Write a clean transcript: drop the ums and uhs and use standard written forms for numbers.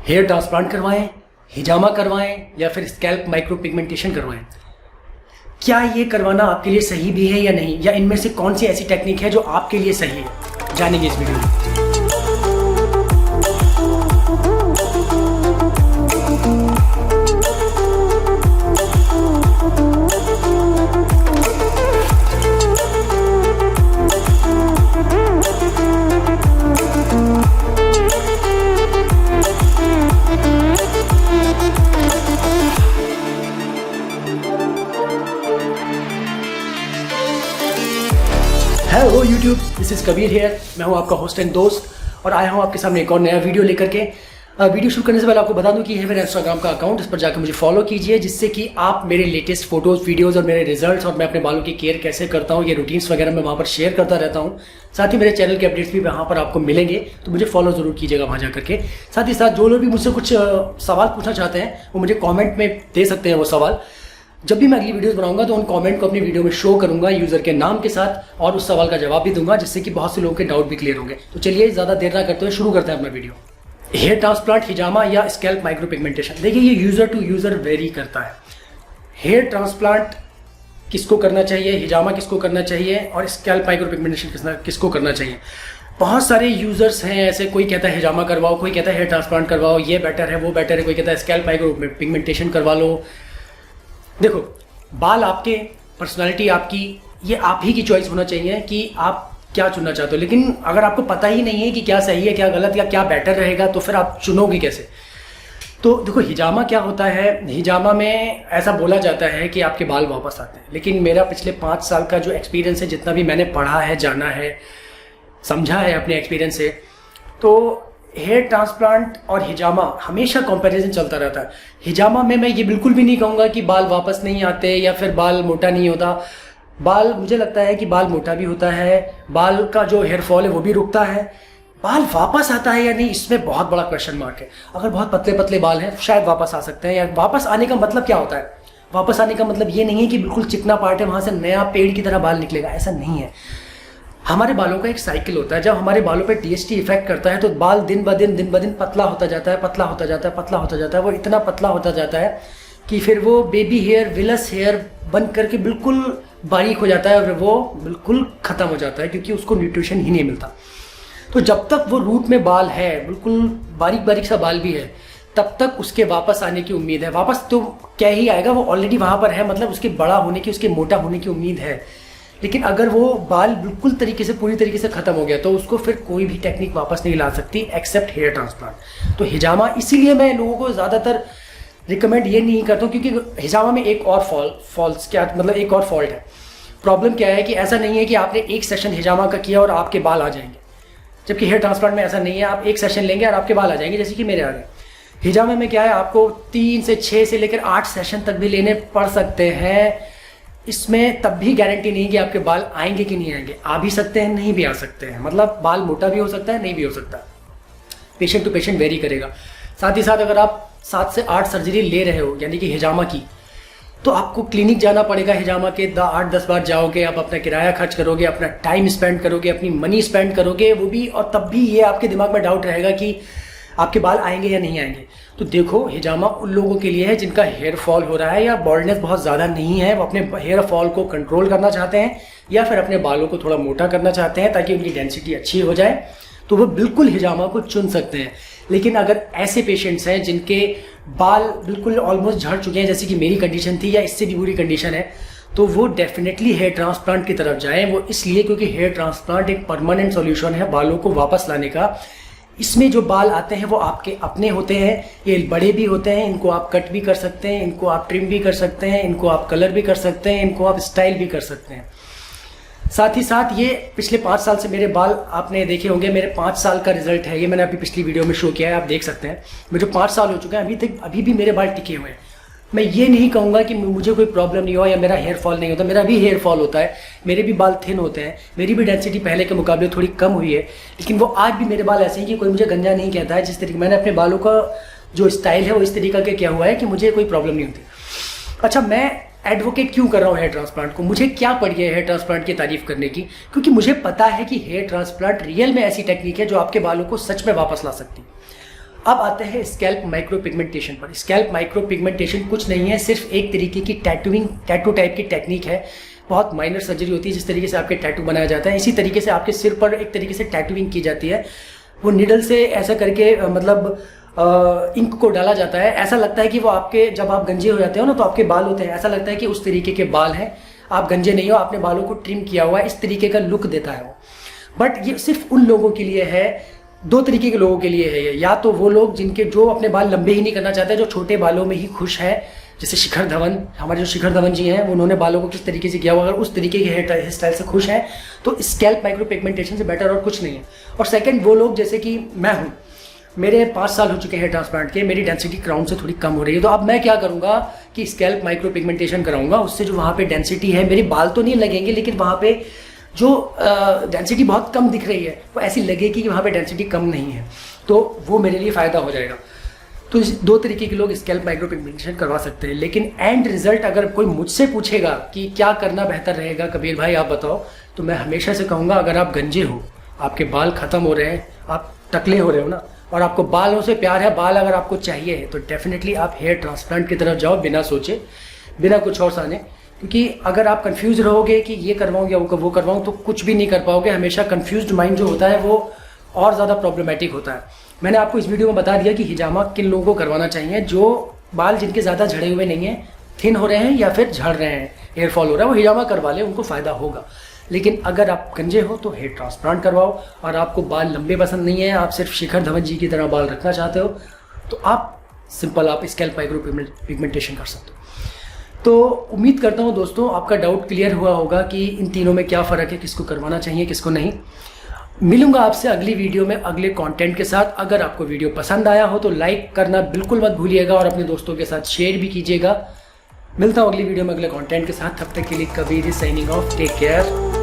Hair transplant करवाएं, हिजामा करवाएं या फिर स्कैल्प माइक्रो पिगमेंटेशन करवाएं, क्या ये करवाना आपके लिए सही भी है या नहीं, या इनमें से कौन सी ऐसी टेक्निक है जो आपके लिए सही है, जानेंगे इस वीडियो में। Hello YouTube, this is Kabir here. मैं हूं आपका होस्ट एंड दोस्त और आया हूं आपके सामने एक और नया वीडियो लेकर के। वीडियो शुरू करने से पहले आपको बता दूं कि ये है मेरा इंस्टाग्राम का अकाउंट, इस पर जाकर मुझे फॉलो कीजिए, जिससे कि आप मेरे लेटेस्ट फोटोज, वीडियोस और मेरे रिजल्ट्स और मैं अपने बालों की केयर कैसे करता हूं, ये रूटीन्स वगैरह मैं वहाँ पर शेयर करता रहता हूँ। साथ ही मेरे चैनल के अपडेट्स भी वहाँ पर आपको मिलेंगे, तो मुझे फॉलो जरूर कीजिएगा वहाँ जाकर के। साथ ही साथ जो लोग भी मुझसे कुछ सवाल पूछना चाहते हैं वो मुझे कॉमेंट में दे सकते हैं। वो सवाल जब भी मैं अगली वीडियोस बनाऊंगा तो उन कमेंट को अपनी वीडियो में शो करूंगा यूजर के नाम के साथ, और उस सवाल का जवाब भी दूंगा, जिससे कि बहुत से लोगों के डाउट भी क्लियर होंगे। तो चलिए ज़्यादा देर ना करते हुए शुरू करते हैं अपना वीडियो। हेयर ट्रांसप्लांट, हिजामा या स्कैल्प माइक्रो पिगमेंटेशन, देखिए ये यूजर टू यूजर वेरी करता है। हेयर ट्रांसप्लांट किसको करना चाहिए, हिजामा किसको करना चाहिए और स्कैल्प माइक्रो पिगमेंटेशन किसको करना चाहिए। बहुत सारे यूजर्स हैं ऐसे, कोई कहता है हिजामा करवाओ, कोई कहता है हेयर ट्रांसप्लांट करवाओ, ये बेटर है वो बेटर है, कोई कहता है स्कैल्प माइक्रो पिगमेंटेशन करवा लो। देखो, बाल आपके, पर्सनालिटी आपकी, ये आप ही की चॉइस होना चाहिए कि आप क्या चुनना चाहते हो। लेकिन अगर आपको पता ही नहीं है कि क्या सही है, क्या गलत या क्या बेटर रहेगा, तो फिर आप चुनोगे कैसे। तो देखो, हिजामा क्या होता है, हिजामा में ऐसा बोला जाता है कि आपके बाल वापस आते हैं, लेकिन मेरा पिछले 5 साल का जो एक्सपीरियंस है, जितना भी मैंने पढ़ा है, जाना है, समझा है अपने एक्सपीरियंस से, तो हेयर ट्रांसप्लांट और हिजामा हमेशा कंपैरिजन चलता रहता है। हिजामा में मैं ये बिल्कुल भी नहीं कहूँगा कि बाल वापस नहीं आते या फिर बाल मोटा नहीं होता। बाल, मुझे लगता है कि बाल मोटा भी होता है, बाल का जो हेयर फॉल है वो भी रुकता है। बाल वापस आता है या नहीं, इसमें बहुत बड़ा क्वेश्चन मार्क है। अगर बहुत पतले पतले बाल हैं शायद वापस आ सकते हैं। या वापस आने का मतलब क्या होता है, वापस आने का मतलब ये नहीं है कि बिल्कुल चिकना पार्ट है वहाँ से नया पेड़ की तरह बाल निकलेगा, ऐसा नहीं है। हमारे बालों का एक साइकिल होता है। जब हमारे बालों पे टीएसटी इफेक्ट करता है तो बाल दिन ब दिन पतला होता जाता है, पतला होता जाता है, पतला होता जाता है। वो इतना पतला होता जाता है कि फिर वो बेबी हेयर, विलस हेयर बन करके बिल्कुल बारीक हो जाता है और वो बिल्कुल ख़त्म हो जाता है, क्योंकि उसको न्यूट्रिशन ही नहीं मिलता। तो जब तक वो रूट में बाल है, बिल्कुल बारीक बारीक सा बाल भी है, तब तक उसके वापस आने की उम्मीद है। वापस तो क्या ही आएगा, वो ऑलरेडी वहाँ पर है, मतलब उसके बड़ा होने की, उसके मोटा होने की उम्मीद है। लेकिन अगर वो बाल बिल्कुल तरीके से, पूरी तरीके से ख़त्म हो गया, तो उसको फिर कोई भी टेक्निक वापस नहीं ला सकती एक्सेप्ट हेयर ट्रांसप्लांट। तो हिजामा, इसीलिए मैं लोगों को ज़्यादातर रिकमेंड ये नहीं करता हूँ, क्योंकि हिजामा में एक और फॉल्स क्या मतलब एक और फॉल्ट है। प्रॉब्लम क्या है कि ऐसा नहीं है कि आपने एक सेशन हिजामा का किया और आपके बाल आ जाएंगे, जबकि हेयर ट्रांसप्लांट में ऐसा नहीं है। आप एक सेशन लेंगे और आपके बाल आ जाएंगे, जैसे कि मेरे आ गए। हिजामा में क्या है, आपको 3 से 6 से लेकर 8 सेशन तक भी लेने पड़ सकते हैं। इसमें तब भी गारंटी नहीं कि आपके बाल आएंगे कि नहीं आएंगे। आ भी सकते हैं, नहीं भी आ सकते हैं, मतलब बाल मोटा भी हो सकता है, नहीं भी हो सकता। पेशेंट टू पेशेंट वेरी करेगा। साथ ही साथ अगर आप 7 से 8 सर्जरी ले रहे हो, यानी कि हिजामा की, तो आपको क्लिनिक जाना पड़ेगा। हिजामा के 8-10 बार जाओगे, आप अपना किराया खर्च करोगे, अपना टाइम स्पेंड करोगे, अपनी मनी स्पेंड करोगे, वो भी, और तब भी ये आपके दिमाग में डाउट रहेगा कि आपके बाल आएंगे या नहीं आएंगे। तो देखो, हिजामा उन लोगों के लिए है जिनका हेयर फॉल हो रहा है या बॉल्डनेस बहुत ज़्यादा नहीं है, वो अपने हेयर फॉल को कंट्रोल करना चाहते हैं या फिर अपने बालों को थोड़ा मोटा करना चाहते हैं ताकि उनकी डेंसिटी अच्छी हो जाए, तो वो बिल्कुल हिजामा को चुन सकते हैं। लेकिन अगर ऐसे पेशेंट्स हैं जिनके बाल बिल्कुल ऑलमोस्ट झड़ चुके हैं, जैसे कि मेरी कंडीशन थी या इससे भी बुरी कंडीशन है, तो वो डेफिनेटली हेयर ट्रांसप्लांट की तरफ जाएं। वो इसलिए क्योंकि हेयर ट्रांसप्लांट एक परमानेंट सॉल्यूशन है बालों को वापस लाने का। इसमें जो बाल आते हैं वो आपके अपने होते हैं, ये बड़े भी होते हैं, इनको आप कट भी कर सकते हैं, इनको आप ट्रिम भी कर सकते हैं, इनको आप कलर भी कर सकते हैं, इनको आप स्टाइल भी कर सकते हैं। साथ ही साथ ये पिछले 5 साल से मेरे बाल आपने देखे होंगे, मेरे 5 साल का रिजल्ट है ये, मैंने अभी पिछली वीडियो में शो किया है, आप देख सकते हैं। मुझे 5 साल हो चुके हैं, अभी भी मेरे बाल टिके हुए हैं। मैं ये नहीं कहूँगा कि मुझे कोई प्रॉब्लम नहीं हुआ या मेरा हेयर फॉल नहीं होता, मेरा भी हेयर फॉल होता है, मेरे भी बाल थिन होते हैं, मेरी भी डेंसिटी पहले के मुकाबले थोड़ी कम हुई है, लेकिन वो आज भी मेरे बाल ऐसे हैं कि कोई मुझे गंजा नहीं कहता है। जिस तरीके मैंने अपने बालों का जो स्टाइल है वो इस तरीके का किया हुआ है कि मुझे कोई प्रॉब्लम नहीं होती। अच्छा, मैं एडवोकेट क्यों कर रहा हूँ हेयर ट्रांसप्लांट को, मुझे क्या पड़ी है हेयर ट्रांसप्लांट की तारीफ करने की, क्योंकि मुझे पता है कि हेयर ट्रांसप्लांट रियल में ऐसी टेक्निक है जो आपके बालों को सच में वापस ला सकती है। अब आते हैं स्कैल्प माइक्रो पिगमेंटेशन पर। स्कैल्प माइक्रो पिगमेंटेशन कुछ नहीं है, सिर्फ एक तरीके की टैटू टाइप की टेक्निक है। बहुत माइनर सर्जरी होती है, जिस तरीके से आपके टैटू बनाया जाता है इसी तरीके से आपके सिर पर एक तरीके से टैटूइंग की जाती है। वो निडल से ऐसा करके मतलब इंक को डाला जाता है। ऐसा लगता है कि वो आपके, जब आप गंजे हो जाते हो ना तो आपके बाल होते हैं, ऐसा लगता है कि उस तरीके के बाल हैं, आप गंजे नहीं हो, आपने बालों को ट्रिम किया हुआ है, इस तरीके का लुक देता है वो। बट ये सिर्फ उन लोगों के लिए है, दो तरीके के लोगों के लिए है ये। या तो वो लोग जिनके जो अपने बाल लंबे ही नहीं करना चाहते, जो छोटे बालों में ही खुश है, जैसे शिखर धवन, हमारे जो शिखर धवन जी हैं, उन्होंने बालों को किस तरीके से किया हुआ, अगर उस तरीके के हेयर स्टाइल से खुश हैं तो स्कैल्प माइक्रो पिगमेंटेशन से बेटर और कुछ नहीं है। और सेकंड, वो लोग जैसे कि मैं हूँ, मेरे 5 साल हो चुके हैं ट्रांसप्लांट के, मेरी डेंसिटी क्राउन से थोड़ी कम हो रही है, तो अब मैं क्या करूँगा कि स्कैल्प माइक्रो पिगमेंटेशन कराऊंगा। उससे जो वहाँ पे डेंसिटी है, मेरे बाल तो नहीं लगेंगे लेकिन वहाँ पे जो डेंसिटी बहुत कम दिख रही है वो ऐसी लगेगी कि वहाँ पे डेंसिटी कम नहीं है, तो वो मेरे लिए फ़ायदा हो जाएगा। तो इस दो तरीके के लोग स्कैल्प माइक्रो पिगमेंटेशन करवा सकते हैं। लेकिन एंड रिजल्ट अगर कोई मुझसे पूछेगा कि क्या करना बेहतर रहेगा कबीर भाई आप बताओ, तो मैं हमेशा से कहूँगा, अगर आप गंजे हो, आपके बाल ख़त्म हो रहे हैं, आप टकले हो रहे हो ना, और आपको बालों से प्यार है, बाल अगर आपको चाहिए है, तो डेफिनेटली आप हेयर ट्रांसप्लांट की तरफ जाओ, बिना सोचे, बिना कुछ और साने। क्योंकि अगर आप कंफ्यूज रहोगे कि ये करवाऊँ या वो करवाऊँ, तो कुछ भी नहीं कर पाओगे। हमेशा कंफ्यूज्ड माइंड जो होता है वो और ज़्यादा प्रॉब्लमैटिक होता है। मैंने आपको इस वीडियो में बता दिया कि हिजामा किन लोगों को करवाना चाहिए, जो बाल जिनके ज़्यादा झड़े हुए नहीं हैं, थिन हो रहे हैं या फिर झड़ रहे हैं, हेयर फॉल हो रहा है, वो हिजामा करवा लें, उनको फ़ायदा होगा। लेकिन अगर आप गंजे हो तो हेयर ट्रांसप्लांट करवाओ, और आपको बाल लंबे पसंद नहीं है, आप सिर्फ शिखर धवन जी की तरह बाल रखना चाहते हो, तो आप सिंपल आप स्कैल्प माइक्रो पिगमेंटेशन कर सकते हो। तो उम्मीद करता हूँ दोस्तों आपका डाउट क्लियर हुआ होगा कि इन तीनों में क्या फ़र्क है, किसको करवाना चाहिए किसको नहीं। मिलूंगा आपसे अगली वीडियो में अगले कंटेंट के साथ। अगर आपको वीडियो पसंद आया हो तो लाइक करना बिल्कुल मत भूलिएगा और अपने दोस्तों के साथ शेयर भी कीजिएगा। मिलता हूँ अगली वीडियो में अगले कंटेंट के साथ, तब तक के लिए Kabir is signing off, take care.